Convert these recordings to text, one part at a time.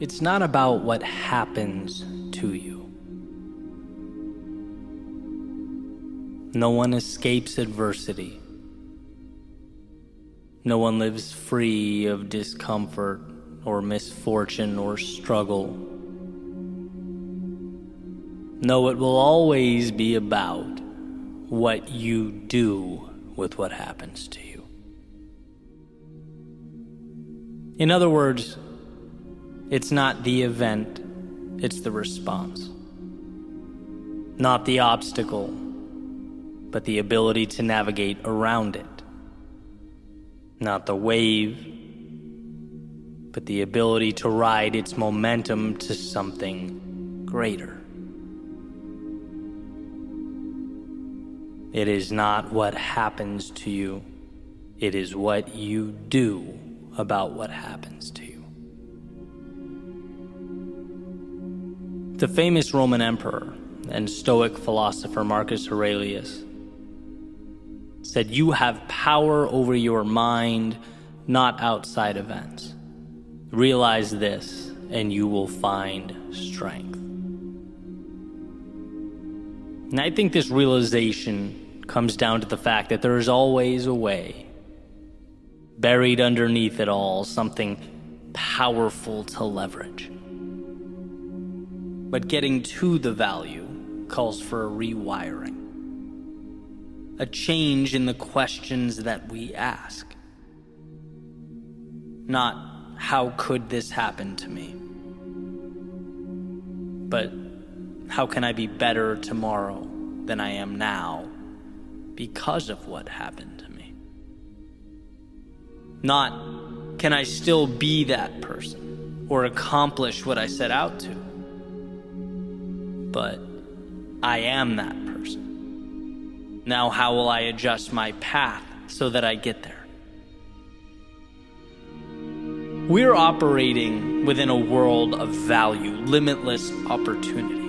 It's not about what happens to you. No one escapes adversity. No one lives free of discomfort or misfortune or struggle. No, it will always be about what you do with what happens to you. In other words, it's not the event, it's the response. Not the obstacle, but the ability to navigate around it. Not the wave, but the ability to ride its momentum to something greater. It is not what happens to you, it is what you do about what happens to you. The famous Roman emperor and Stoic philosopher Marcus Aurelius said, "You have power over your mind, not outside events. Realize this, and you will find strength." And I think this realization comes down to the fact that there is always a way. Buried underneath it all, something powerful to leverage. But getting to the value calls for a rewiring. A change in the questions that we ask. Not, how could this happen to me? But, how can I be better tomorrow than I am now because of what happened to me? Not, can I still be that person or accomplish what I set out to? But, I am that person. Now how will I adjust my path so that I get there? We're operating within a world of value, limitless opportunity.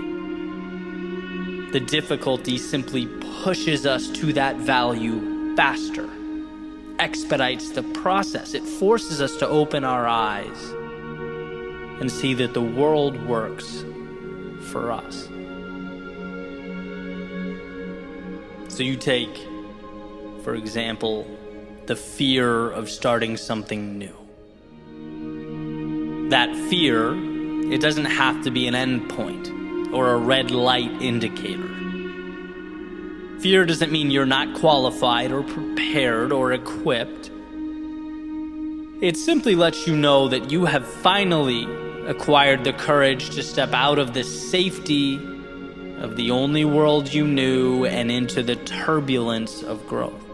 The difficulty simply pushes us to that value faster, expedites the process. It forces us to open our eyes and see that the world works for us. So you take, for example, the fear of starting something new. That fear, it doesn't have to be an endpoint or a red light indicator. Fear doesn't mean you're not qualified or prepared or equipped. It simply lets you know that you have finally acquired the courage to step out of the safety of the only world you knew and into the turbulence of growth,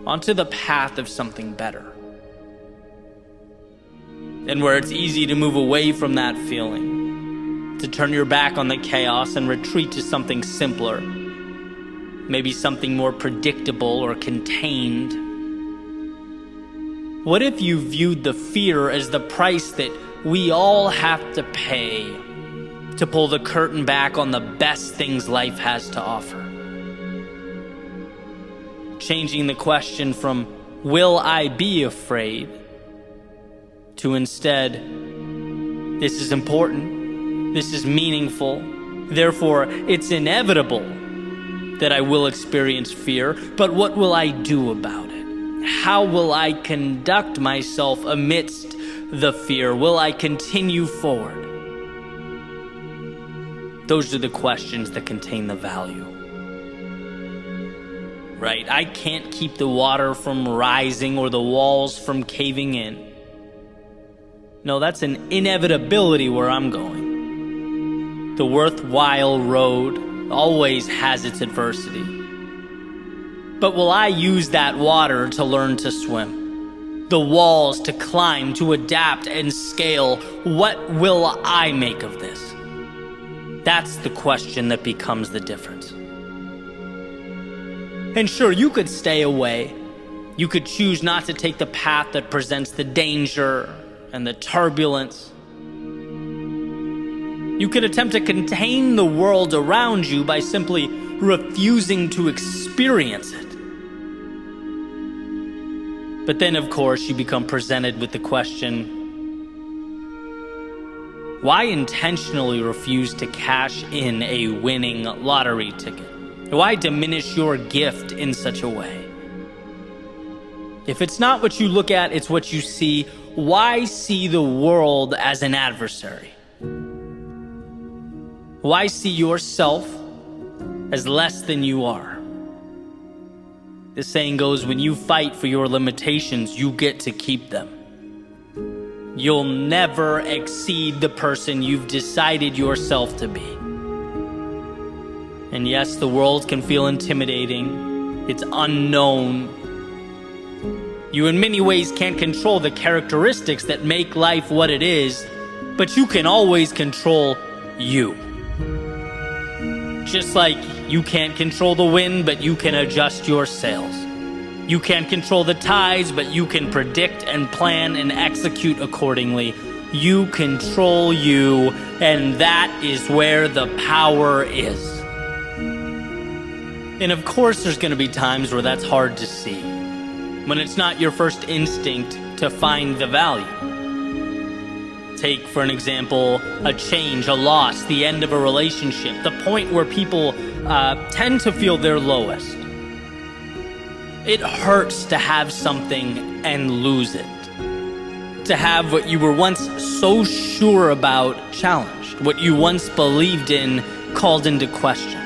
onto the path of something better. And where it's easy to move away from that feeling, to turn your back on the chaos and retreat to something simpler, maybe something more predictable or contained. What if you viewed the fear as the price that we all have to pay to pull the curtain back on the best things life has to offer? Changing the question from, will I be afraid, to instead, this is important, this is meaningful, therefore it's inevitable that I will experience fear, but what will I do about it? How will I conduct myself amidst the fear? Will I continue forward? Those are the questions that contain the value. Right? I can't keep the water from rising or the walls from caving in. No, that's an inevitability where I'm going. The worthwhile road always has its adversity. But will I use that water to learn to swim? The walls to climb, to adapt and scale? What will I make of this? That's the question that becomes the difference. And sure, you could stay away. You could choose not to take the path that presents the danger and the turbulence. You could attempt to contain the world around you by simply refusing to experience it. But then, of course, you become presented with the question, Why intentionally refuse to cash in a winning lottery ticket? Why diminish your gift in such a way? If it's not what you look at, it's what you see. Why see the world as an adversary? Why see yourself as less than you are? The saying goes, when you fight for your limitations, you get to keep them. You'll never exceed the person you've decided yourself to be. And yes, the world can feel intimidating. It's unknown. You in many ways can't control the characteristics that make life what it is, but you can always control you. Just like you can't control the wind, but you can adjust your sails. You can't control the tides, but you can predict and plan and execute accordingly. You control you, and that is where the power is. And of course, there's going to be times where that's hard to see, when it's not your first instinct to find the value. Take, for an example, a change, a loss, the end of a relationship, the point where people tend to feel their lowest. It hurts to have something and lose it. To have what you were once so sure about challenged, what you once believed in called into question.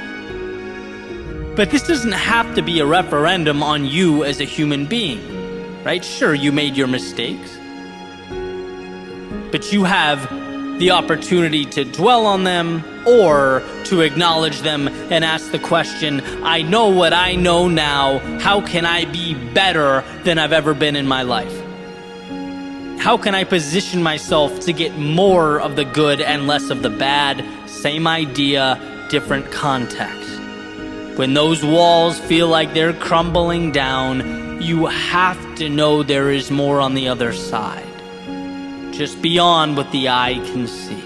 But this doesn't have to be a referendum on you as a human being, right? Sure, you made your mistakes, but you have the opportunity to dwell on them or to acknowledge them and ask the question, I know what I know now. How can I be better than I've ever been in my life? How can I position myself to get more of the good and less of the bad? Same idea, different context. When those walls feel like they're crumbling down, you have to know there is more on the other side, just beyond what the eye can see.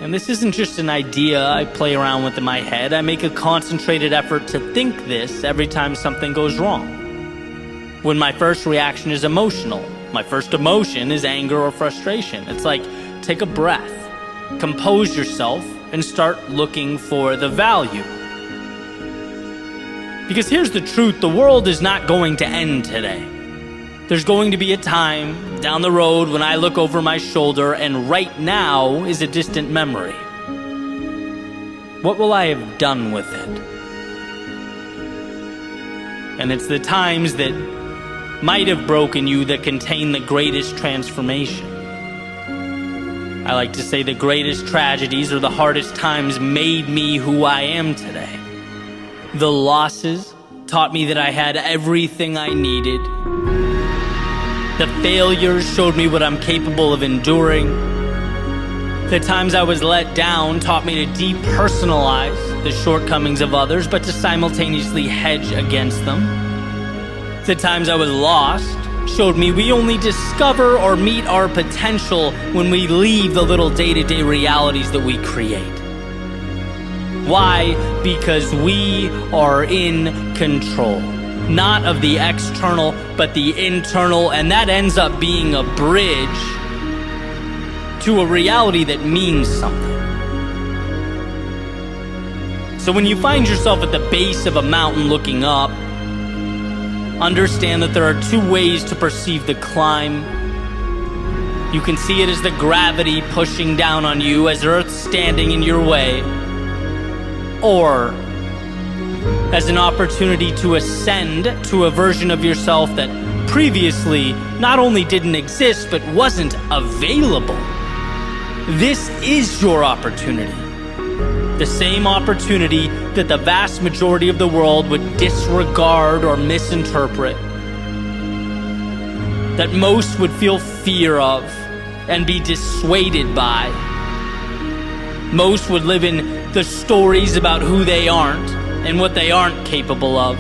And this isn't just an idea I play around with in my head. I make a concentrated effort to think this every time something goes wrong. When my first reaction is emotional, my first emotion is anger or frustration. It's like, take a breath, compose yourself, and start looking for the value. Because here's the truth, the world is not going to end today. There's going to be a time down the road when I look over my shoulder and right now is a distant memory. What will I have done with it? And it's the times that might have broken you that contain the greatest transformation. I like to say the greatest tragedies or the hardest times made me who I am today. The losses taught me that I had everything I needed. The failures showed me what I'm capable of enduring. The times I was let down taught me to depersonalize the shortcomings of others, but to simultaneously hedge against them. The times I was lost showed me we only discover or meet our potential when we leave the little day-to-day realities that we create. Why? Because we are in control. Not of the external, but the internal, and that ends up being a bridge to a reality that means something. So when you find yourself at the base of a mountain looking up, understand that there are two ways to perceive the climb. You can see it as the gravity pushing down on you, as Earth standing in your way, or as an opportunity to ascend to a version of yourself that previously not only didn't exist, but wasn't available. This is your opportunity. The same opportunity that the vast majority of the world would disregard or misinterpret, that most would feel fear of and be dissuaded by. Most would live in the stories about who they aren't and what they aren't capable of,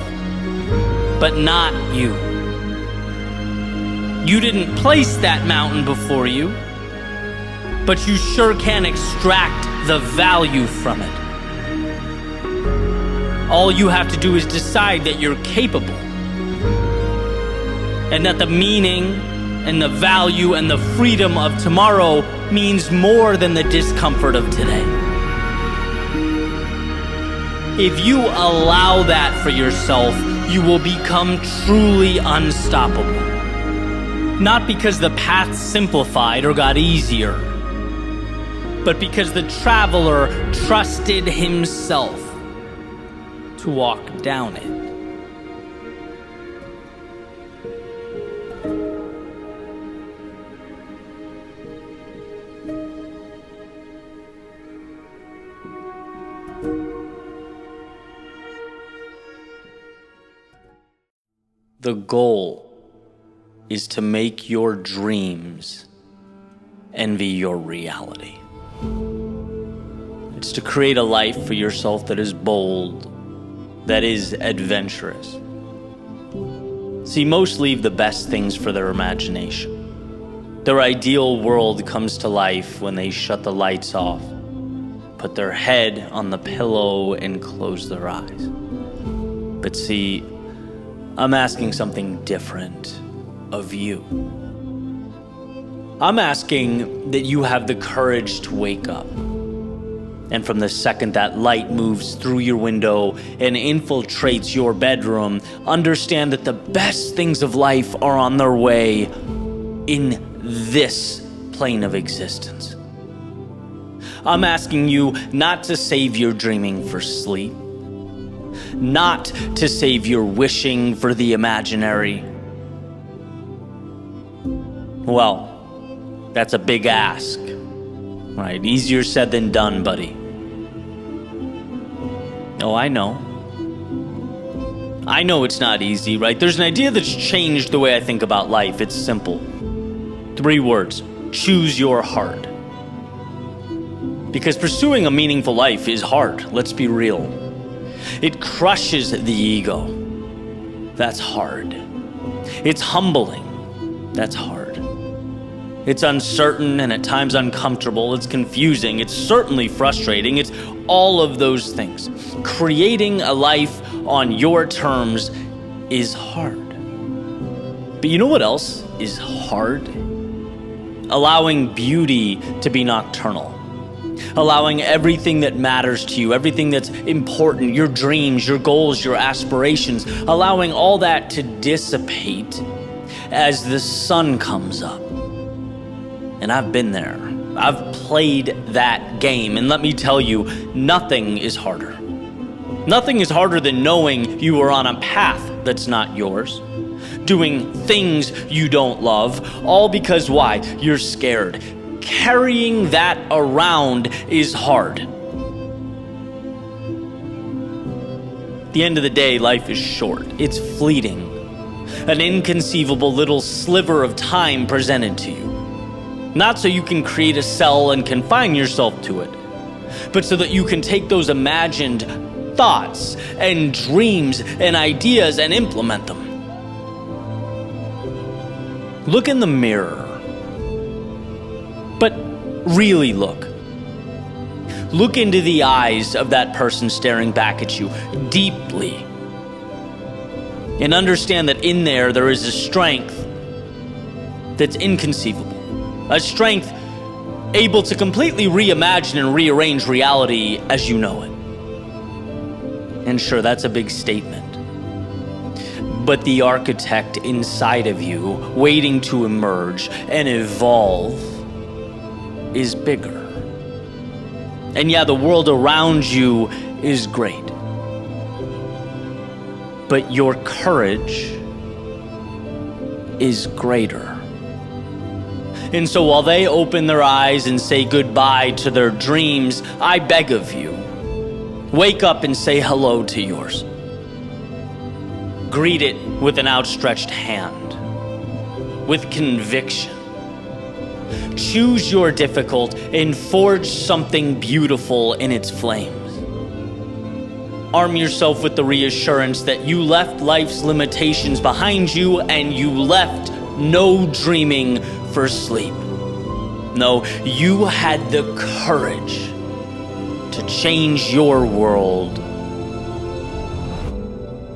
but not you. You didn't place that mountain before you, but you sure can extract the value from it. All you have to do is decide that you're capable, and that the meaning and the value and the freedom of tomorrow means more than the discomfort of today. If you allow that for yourself, you will become truly unstoppable. Not because the path simplified or got easier, but because the traveler trusted himself to walk down it. The goal is to make your dreams envy your reality. It's to create a life for yourself that is bold, that is adventurous. See, most leave the best things for their imagination. Their ideal world comes to life when they shut the lights off, put their head on the pillow, and close their eyes. But see, I'm asking something different of you. I'm asking that you have the courage to wake up. And from the second that light moves through your window and infiltrates your bedroom, understand that the best things of life are on their way in this plane of existence. I'm asking you not to save your dreaming for sleep, not to save your wishing for the imaginary. Well, that's a big ask, right? Easier said than done, buddy. Oh, I know. I know it's not easy, right? There's an idea that's changed the way I think about life. It's simple. 3 words: choose your heart. Because pursuing a meaningful life is hard, let's be real. It crushes the ego. That's hard. It's humbling. That's hard. It's uncertain and at times uncomfortable. It's confusing. It's certainly frustrating. It's all of those things. Creating a life on your terms is hard. But you know what else is hard? Allowing beauty to be nocturnal. Allowing everything that matters to you, everything that's important, your dreams, your goals, your aspirations, allowing all that to dissipate as the sun comes up. And I've been there. I've played that game. And let me tell you, nothing is harder. Nothing is harder than knowing you are on a path that's not yours. Doing things you don't love, all because why? You're scared. Carrying that around is hard. At the end of the day, life is short. It's fleeting. An inconceivable little sliver of time presented to you. Not so you can create a cell and confine yourself to it, but so that you can take those imagined thoughts and dreams and ideas and implement them. Look in the mirror. But really look. Look into the eyes of that person staring back at you deeply. And understand that in there is a strength that's inconceivable. A strength able to completely reimagine and rearrange reality as you know it. And sure, that's a big statement. But the architect inside of you, waiting to emerge and evolve, is bigger. And yeah, the world around you is great. But your courage is greater. And so while they open their eyes and say goodbye to their dreams, I beg of you, wake up and say hello to yours. Greet it with an outstretched hand, with conviction. Choose your difficult and forge something beautiful in its flames. Arm yourself with the reassurance that you left life's limitations behind you and you left no dreaming for sleep. No, you had the courage to change your world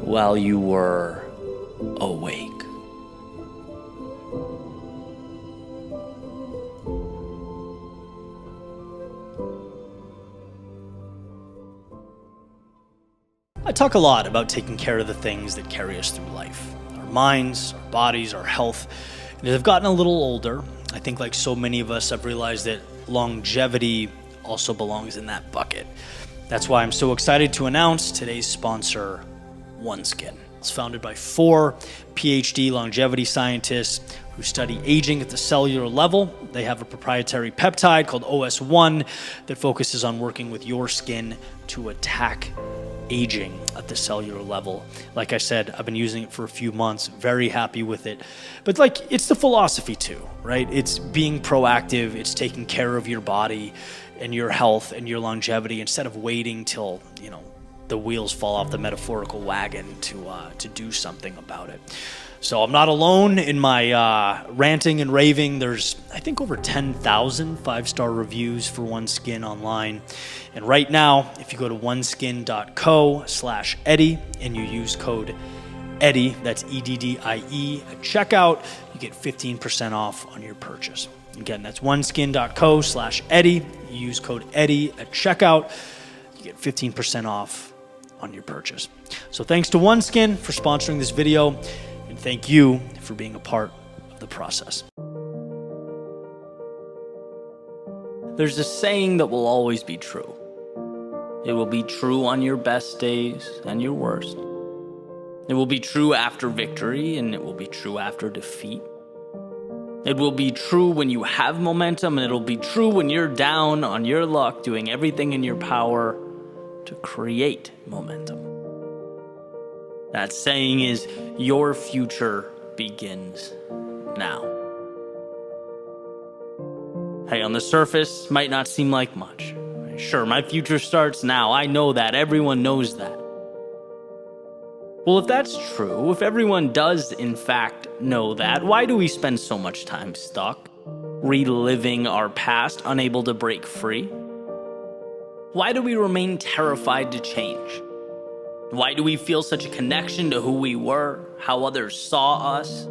while you were awake. I talk a lot about taking care of the things that carry us through life. Our minds, our bodies, our health. And as I've gotten a little older, I think like so many of us, I've realized that longevity also belongs in that bucket. That's why I'm so excited to announce today's sponsor, OneSkin. It's founded by 4 PhD longevity scientists who study aging at the cellular level. They have a proprietary peptide called OS1 that focuses on working with your skin to attack aging at the cellular level. Like I said, I've been using it for a few months, very happy with it. But like, it's the philosophy too, right? It's being proactive, it's taking care of your body and your health and your longevity instead of waiting till, the wheels fall off the metaphorical wagon to do something about it. So I'm not alone in my ranting and raving. There's, I think, over 10,000 5-star reviews for OneSkin online. And right now, if you go to oneskin.co/Eddie and you use code Eddie, that's EDDIE, at checkout, you get 15% off on your purchase. Again, that's oneskin.co/Eddie. You use code Eddie at checkout, you get 15% off on your purchase. So thanks to OneSkin for sponsoring this video, and thank you for being a part of the process. There's a saying that will always be true. It will be true on your best days and your worst. It will be true after victory, and it will be true after defeat. It will be true when you have momentum, and it'll be true when you're down on your luck, doing everything in your power to create momentum. That saying is, your future begins now. Hey, on the surface, might not seem like much. Sure, my future starts now. I know that. Everyone knows that. Well, if that's true, if everyone does in fact know that, why do we spend so much time stuck, reliving our past, unable to break free? Why do we remain terrified to change? Why do we feel such a connection to who we were, how others saw us?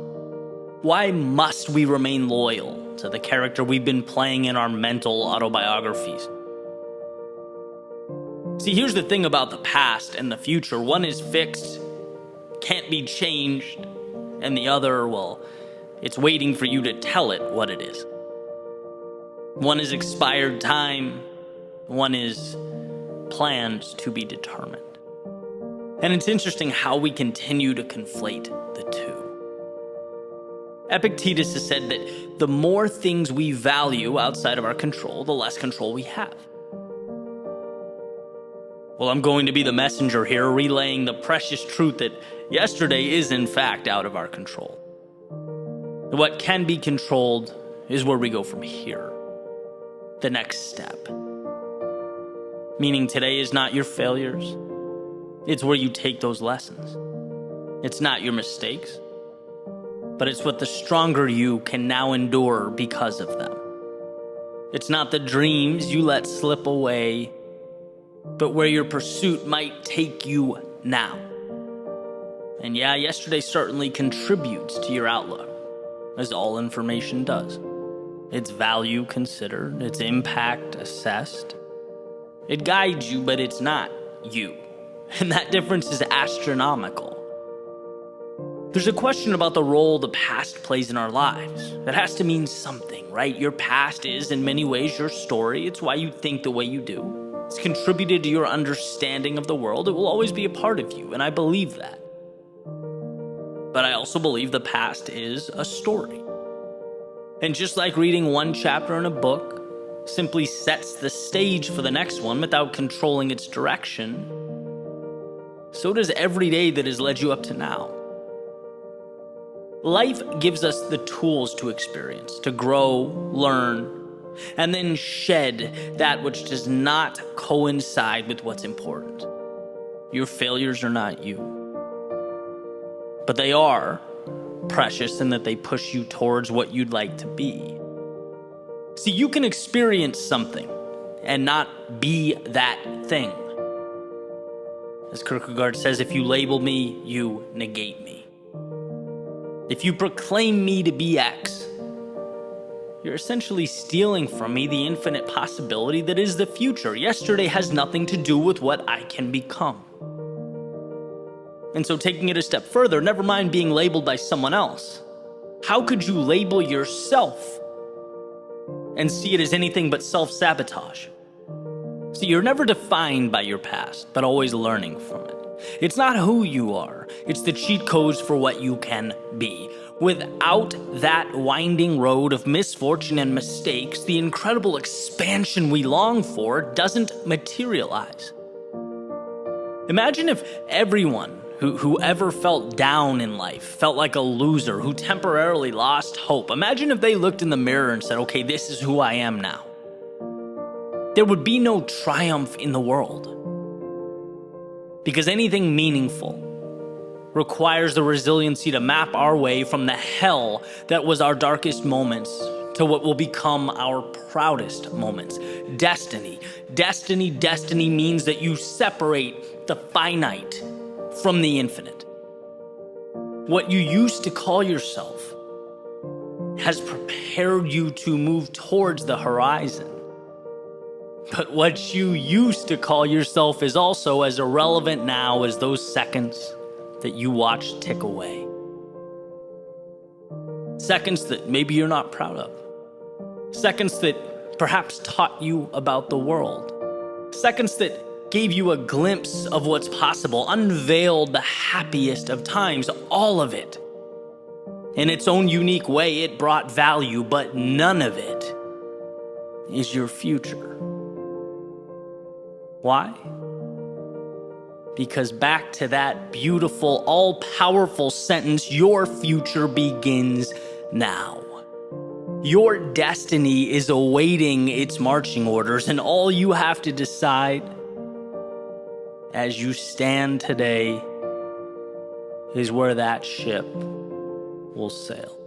Why must we remain loyal to the character we've been playing in our mental autobiographies? See, here's the thing about the past and the future. One is fixed, can't be changed, and the other, well, it's waiting for you to tell it what it is. One is expired time, one is planned to be determined. And it's interesting how we continue to conflate the two. Epictetus has said that the more things we value outside of our control, the less control we have. Well, I'm going to be the messenger here, relaying the precious truth that yesterday is in fact out of our control. What can be controlled is where we go from here, the next step. Meaning today is not your failures, it's where you take those lessons. It's not your mistakes, but it's what the stronger you can now endure because of them. It's not the dreams you let slip away, but where your pursuit might take you now. And yeah, yesterday certainly contributes to your outlook, as all information does. Its value considered, its impact assessed. It guides you, but it's not you. And that difference is astronomical. There's a question about the role the past plays in our lives. That has to mean something, right? Your past is, in many ways, your story. It's why you think the way you do. It's contributed to your understanding of the world. It will always be a part of you, and I believe that. But I also believe the past is a story. And just like reading one chapter in a book simply sets the stage for the next one without controlling its direction, so does every day that has led you up to now. Life gives us the tools to experience, to grow, learn, and then shed that which does not coincide with what's important. Your failures are not you, but they are precious in that they push you towards what you'd like to be. See, you can experience something and not be that thing. As Kierkegaard says, if you label me, you negate me. If you proclaim me to be X, you're essentially stealing from me the infinite possibility that is the future. Yesterday has nothing to do with what I can become. And so taking it a step further, never mind being labeled by someone else. How could you label yourself and see it as anything but self-sabotage? See, you're never defined by your past, but always learning from it. It's not who you are, it's the cheat codes for what you can be. Without that winding road of misfortune and mistakes, the incredible expansion we long for doesn't materialize. Imagine if everyone who ever felt down in life, felt like a loser, who temporarily lost hope. Imagine if they looked in the mirror and said, okay, this is who I am now. There would be no triumph in the world. Because anything meaningful requires the resiliency to map our way from the hell that was our darkest moments to what will become our proudest moments. Destiny. Destiny means that you separate the finite from the infinite. What you used to call yourself has prepared you to move towards the horizon. But what you used to call yourself is also as irrelevant now as those seconds that you watch tick away. Seconds that maybe you're not proud of. Seconds that perhaps taught you about the world. Seconds that gave you a glimpse of what's possible, unveiled the happiest of times, all of it. In its own unique way, it brought value, but none of it is your future. Why? Because back to that beautiful, all-powerful sentence, your future begins now. Your destiny is awaiting its marching orders, and all you have to decide as you stand today is where that ship will sail.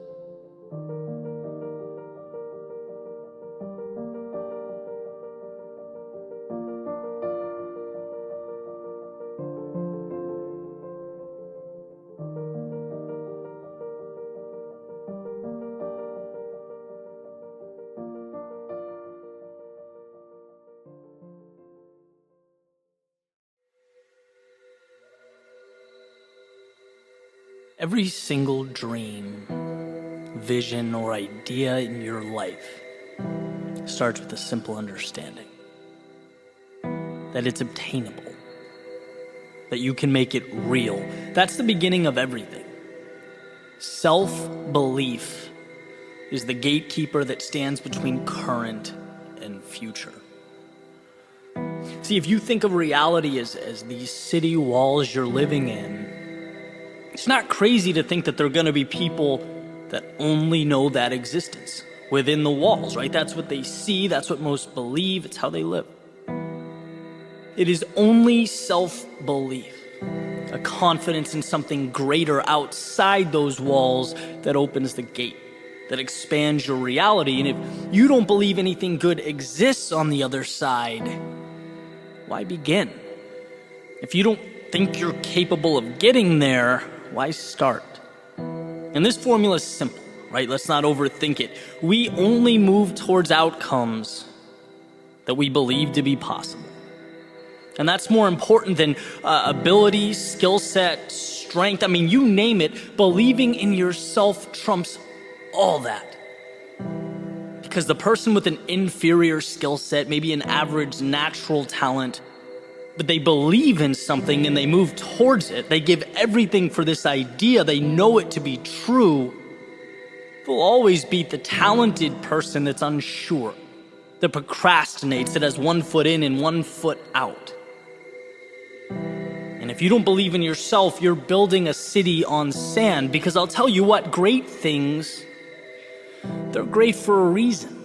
Every single dream, vision, or idea in your life starts with a simple understanding that it's obtainable, that you can make it real. That's the beginning of everything. Self-belief is the gatekeeper that stands between current and future. See, if you think of reality as these city walls you're living in, it's not crazy to think that there are going to be people that only know that existence within the walls, right? That's what they see. That's what most believe. It's how they live. It is only self-belief, a confidence in something greater outside those walls that opens the gate, that expands your reality. And if you don't believe anything good exists on the other side, why begin? If you don't think you're capable of getting there, why start? And this formula is simple, right? Let's not overthink it. We only move towards outcomes that we believe to be possible. And that's more important than ability, skill set, strength. I mean, you name it. Believing in yourself trumps all that. Because the person with an inferior skill set, maybe an average natural talent, but they believe in something and they move towards it. They give everything for this idea. They know it to be true. They'll always beat the talented person that's unsure, that procrastinates, that has one foot in and one foot out. And if you don't believe in yourself, you're building a city on sand. Because I'll tell you what, great things, they're great for a reason.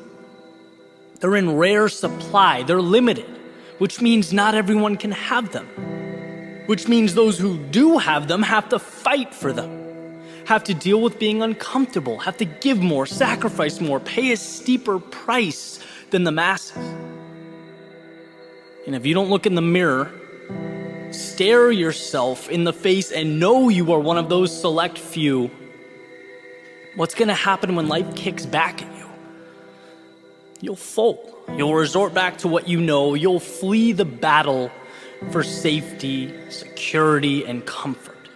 They're in rare supply. They're limited. Which means not everyone can have them. Which means those who do have them have to fight for them, have to deal with being uncomfortable, have to give more, sacrifice more, pay a steeper price than the masses. And if you don't look in the mirror, stare yourself in the face and know you are one of those select few, what's going to happen when life kicks back at you? You'll fold. You'll resort back to what you know. You'll flee the battle for safety, security, and comfort.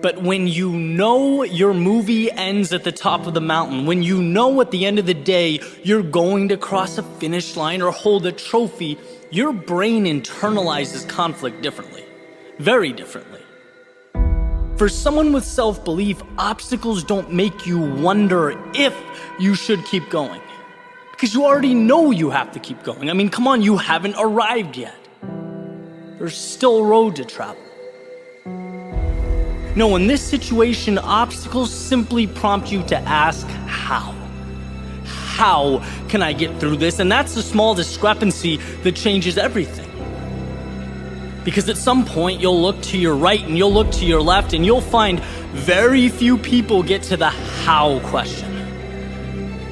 But when you know your movie ends at the top of the mountain, when you know at the end of the day you're going to cross a finish line or hold a trophy, your brain internalizes conflict differently, very differently. For someone with self-belief, obstacles don't make you wonder if you should keep going, because you already know you have to keep going. I mean, come on, you haven't arrived yet. There's still a road to travel. No, in this situation, obstacles simply prompt you to ask how. How can I get through this? And that's the small discrepancy that changes everything. Because at some point, you'll look to your right and you'll look to your left and you'll find very few people get to the how question.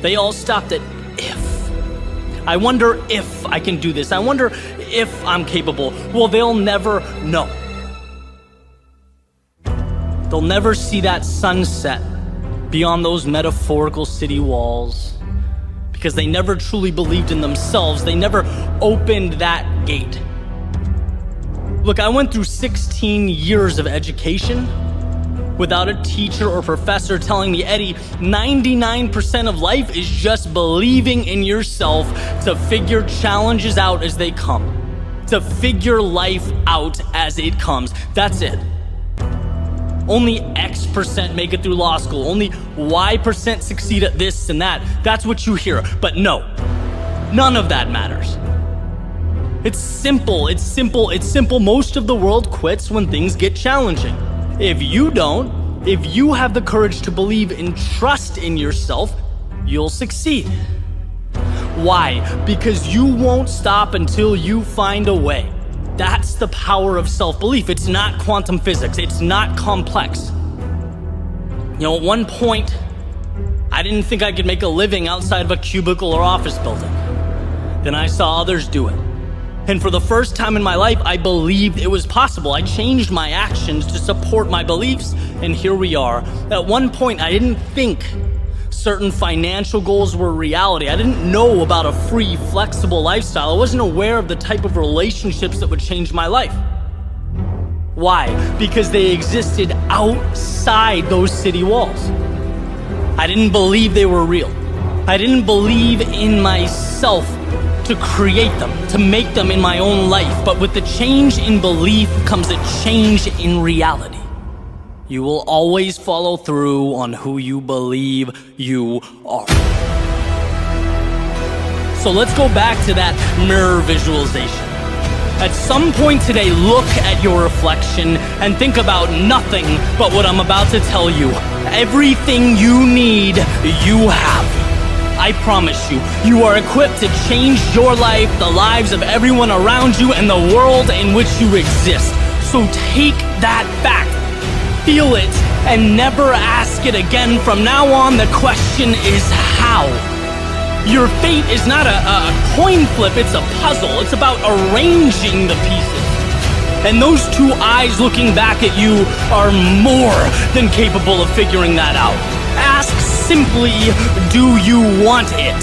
They all stopped at if. I wonder if I can do this. I wonder if I'm capable. Well, they'll never know. They'll never see that sunset beyond those metaphorical city walls because they never truly believed in themselves. They never opened that gate. Look, I went through 16 years of education without a teacher or professor telling me, Eddie, 99% of life is just believing in yourself to figure challenges out as they come, to figure life out as it comes. That's it. Only X% make it through law school. Only Y% succeed at this and that. That's what you hear. But no, none of that matters. It's simple. It's simple. It's simple. Most of the world quits when things get challenging. If you don't, if you have the courage to believe and trust in yourself, you'll succeed. Why? Because you won't stop until you find a way. That's the power of self-belief. It's not quantum physics. It's not complex. You know, at one point, I didn't think I could make a living outside of a cubicle or office building. Then I saw others do it. And for the first time in my life, I believed it was possible. I changed my actions to support my beliefs, and here we are. At one point, I didn't think certain financial goals were reality. I didn't know about a free, flexible lifestyle. I wasn't aware of the type of relationships that would change my life. Why? Because they existed outside those city walls. I didn't believe they were real. I didn't believe in myself to create them, to make them in my own life. But with the change in belief comes a change in reality. You will always follow through on who you believe you are. So let's go back to that mirror visualization. At some point today, look at your reflection and think about nothing but what I'm about to tell you. Everything you need, you have. I promise you, you are equipped to change your life, the lives of everyone around you, and the world in which you exist. So take that fact. Feel it and never ask it again. From now on, the question is how. Your fate is not a coin flip, it's a puzzle. It's about arranging the pieces. And those two eyes looking back at you are more than capable of figuring that out. Ask simply, do you want it?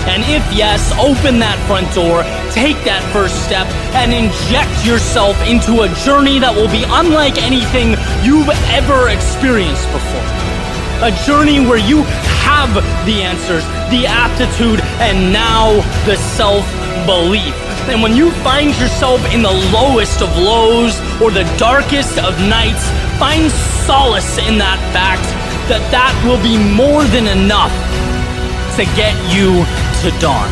And if yes, open that front door, take that first step, and inject yourself into a journey that will be unlike anything you've ever experienced before. A journey where you have the answers, the aptitude, and now the self-belief. And when you find yourself in the lowest of lows or the darkest of nights, find solace in that fact that will be more than enough to get you to dawn.